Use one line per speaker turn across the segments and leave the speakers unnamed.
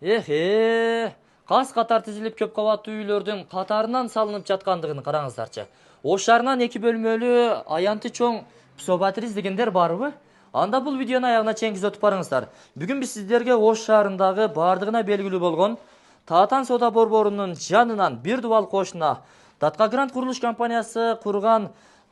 Кас катар тизилип көп кабаттуу үйлөрдүн катарынан салынып жаткандыгын караңыздарчы. Ош шаарынан 2 бөлмөлүү аянты чоң псобатыр издегендер барбы? Анда бул видеону аягына чейин күзөтүп барыңыздар. Бүгүн биз сиздерге Ош шаарындагы бардыгына белгилүү болгон Таатан соода борборунун жанынан бир дубал кошуна Датка Грант курулуш компаниясы курган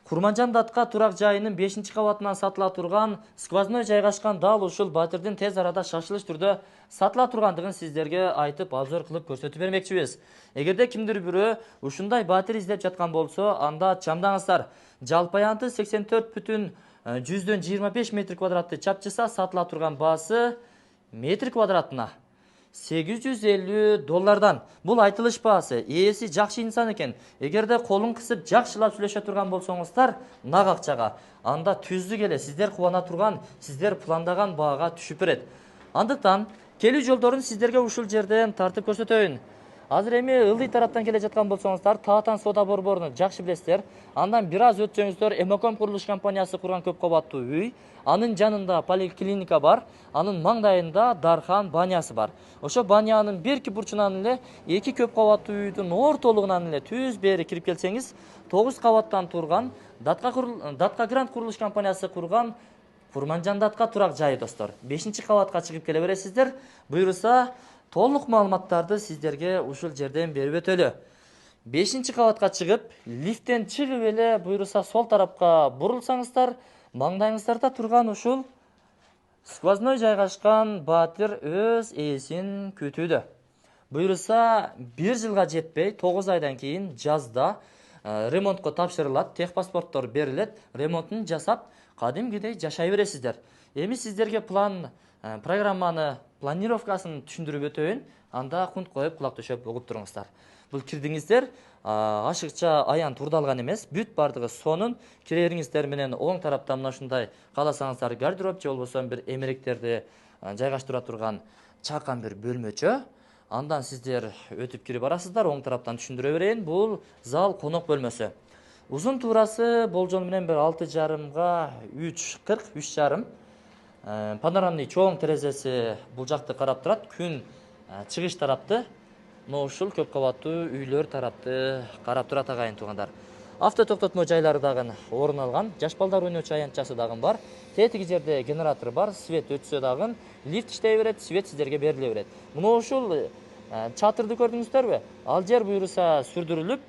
Курманжан Датка турак жайынын 5-кабатынан сатыла турган сквозной жайгашкан дал ушул батирдин тез арада шашылыш түрдө сатыла тургандыгын сиздерге айтып обзор кылып көрсөтүп бермекчибиз. Эгерде кимдир бирөө ушундай батир издеп жаткан болсо, анда чамдаңыздар. Жалпы аянты 84,25 метр квадраттуу чапчыса сатыла турган баасы метр квадратына $850. Бул айтылыш баасы. Ээси жакшы инсан экен. Эгерде колун кысып жакшылап сүйлөшө турган болсоңуздар, нак акчага, анда түздүк эле сиздер кубана турган, сиздер пландаган баага түшүп берет. Андыктан келүү жолдорун сиздерге ушул жерден тартып көрсөтөйүн. Азыр эми ылдый тараптан келе жаткан болсоңуздар, Таатан соода борборуну жакшы билесиздер. Андан бир аз өтсөңүздөр, Эмоком курулуш компаниясы курган көп кабаттуу үй, анын жанында поликлиника бар, анын маңдайында дархан банясы бар. Ошо банянын берки бурчунан эле 2 көп кабаттуу үйдүн ортолугунан эле түз бери кирип келсеңиз, 9 кабаттан турган Датка Грант курулуш компаниясы курган Курманжан Датка турак жайы достор. 5-кабатка чыгып келе бересиздер. Буйруса толук маалыматтарды сиздерге ушул жерден берип өтөлү. 5-кабатка чыгып, лифттен чыгып эле буйруса сол тарапка бурулсаңыздар, маңдайыңыздарда турган ушул сквозной жайгашкан батир өз ээсин күтүүдө. Буйруса 1 жылга жетпей, 9 айдан кийин жазда ремонтко тапшырылат, техпаспорттор берилет, ремонтун жасап, кадимгидей жашай бересиздер. Эми сиздерге программаны, планировкасын түшүндүрүп өтөйүн, анда кунт коюп кулак төшөп угуп туруңуздар. Бул кирдиңиздер ашыкча аян турдалган эмес, бүт бардыгы сонун. Кирериңиздер менен оң тараптан мына ушундай кааласаңыздар гардероб же болбосо бир эмеректерди жайгаштыра турган чакан бир бөлмөчө. Андан сиздер өтүп кирип барасыздар, оң тараптан түшүндүрө берейин. Бул зал конок бөлмөсү. Узун туурасы болжол менен бир 6,5 3,40 3,5. Панорамный чоң терезеси бул жакты карап турат. Күн чыгыш тарапты, но ушул көп кабаттуу үйлөр тарапты карап турат агайын туугандар. Авто токтотмо жайлары дагы орун алган. Жаш балдар ойночу аянтчасы дагы бар. Тетиги жерде генератор бар, свет өтсө дагы лифт иштей берет, свет сиздерге бериле берет. Мына ушул чатырды көрдүңүздөрбү? Ал жер буйруса сүрдүрүлүп,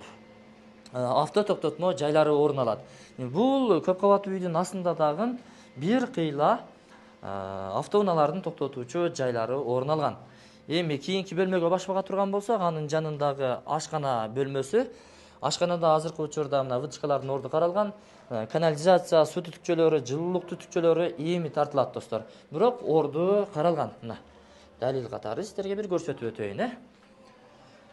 авто токтотмо жайлары орун алат. Бул көп кабаттуу үйдүн астында дагы бир кыйла автоунаалардын токтотуучу жайлары орун алган. Эми кийинки бөлмөгө башпага турган болсок, анын жанындагы ашкана бөлмөсү. Ашканада азыркы учурда мына вытычкалардын орду каралган, канализация, суу түтүкчөлөрү, жылуулук түтүкчөлөрү эми тартылат достор. Бирок орду каралган. Мына далил катары сиздерге бир көрсөтүп өтөйүн.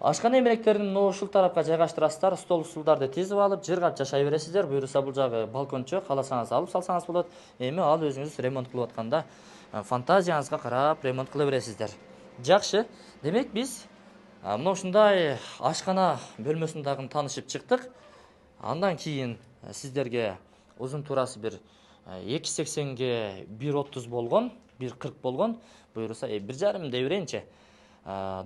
Ашкана эмеректерин ушул тарапка жайгаштырасыздар, стол устулдарды тизип алып, жыргап жашай бересиздер. Буйруса бул жагы балкончо, кааласаңыз алып салсаңыз болот. Эми ал өзүңүз ремонт кылып атканда фантазияңызга карап ремонт кыла бересиздер. Жакшы. Демек биз мына ушундай ашкана бөлмөсүн дагы таанышып чыктык. Андан кийин сиздерге узун туурасы бир 2,80ге 1,30 болгон, 1,40 болгон. Буйруса 1,5 дей берейинчи.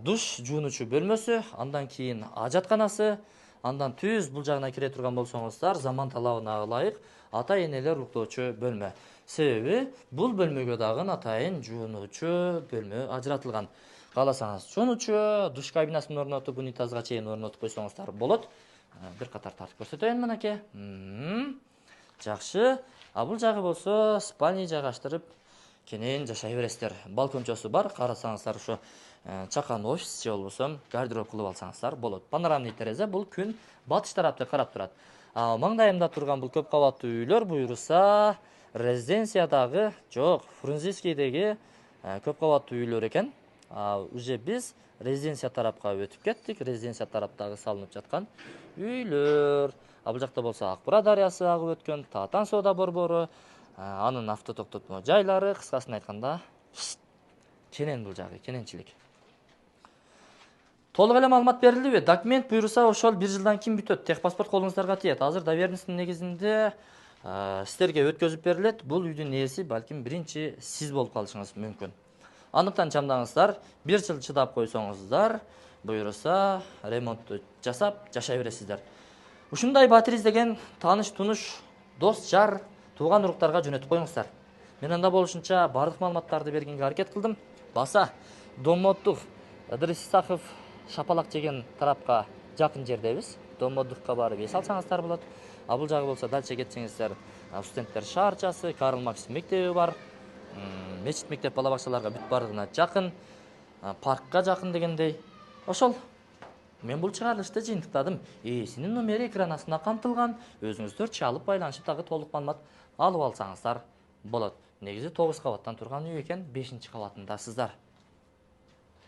Душ жуунучу бөлмөсү, андан кийин ажатканасы, андан түз бул жагына кире турган болсоңуздар, заман талабына ылайык ата-энелер уктоочу бөлмө. Себеби бул бөлмөгө дагы атайын жуунучу бөлмө ажыратылган. Кааласаңыз жуунучу, душ кабинасын орнотуп, унитазга чейин орнотуп койсоңуздар болот. Бир катар тартып көрсөтөйүн мынакей. Жакшы. А бул жагы болсо спальня жайгаштырып кенен жашай бересиздер. Балкончосу бар, карасаңыздар ушу чакан офис же болбосо гардероб кылып алсаңыздар болот. Панорамный терезе бул күн батыш тарапты карап турат. Маңдайымда турган бул көп кабаттуу үйлөр буйруса резиденциядагы, жок, Фрунзискийдеги көп кабаттуу үйлөр экен. Уже биз резиденция тарапка өтүп кеттик. Резиденция тараптагы салынып жаткан үйлөр. Бул жакта болсо Акбура дарыясы агып өткөн, Таатан соода борбору, анын авто токтотмо жайлары, кыскасын айтканда кенен бул жагы, кененчилик. Толук эле маалымат берилдиби? Документ буйруса ошол 1 жылдан кийин бүтөт. Техпаспорт колуңуздарга тиет. Азыр доверенностьтун негизинде сиздерге өткөзүп берилет. Бул үйдүн ээси балким биринчи сиз болуп калышыңыз мүмкүн. Андыктан чамдаңыздар, 1 жыл чыдап койсоңуздар, буюрса ремонтту жасап жашай бересиздер. Ушундай батир издеген тааныш тунуш, дос, жар, тууган уруктарга жөнөтүп коюңуздар. Мен анда болушунча бардык маалыматтарды бергенге аракет кылдым. Баса Домоддук, Ыдырыс Исаков шапалак жеген тарапка жакын жердебиз. Домоддукка барып эс алсаңыздар болот. А бул жагы болсо дальше кетсеңиздер, студенттер шаарчасы, Карл Маркс мектеби бар. Мечит, мектеп, бала бакчаларга бүт бардыгына жакын, паркка жакын дегендей. Ошол. Мен бул чыгарылышты жыйынтыктадым. Ээсинин номери экран астына камтылган. Өзүңүздөр чалып байланышып дагы толук маалымат алып алсаңыздар болот. Негизи 9 кабаттан турган үй экен, 5-кабатындасыздар.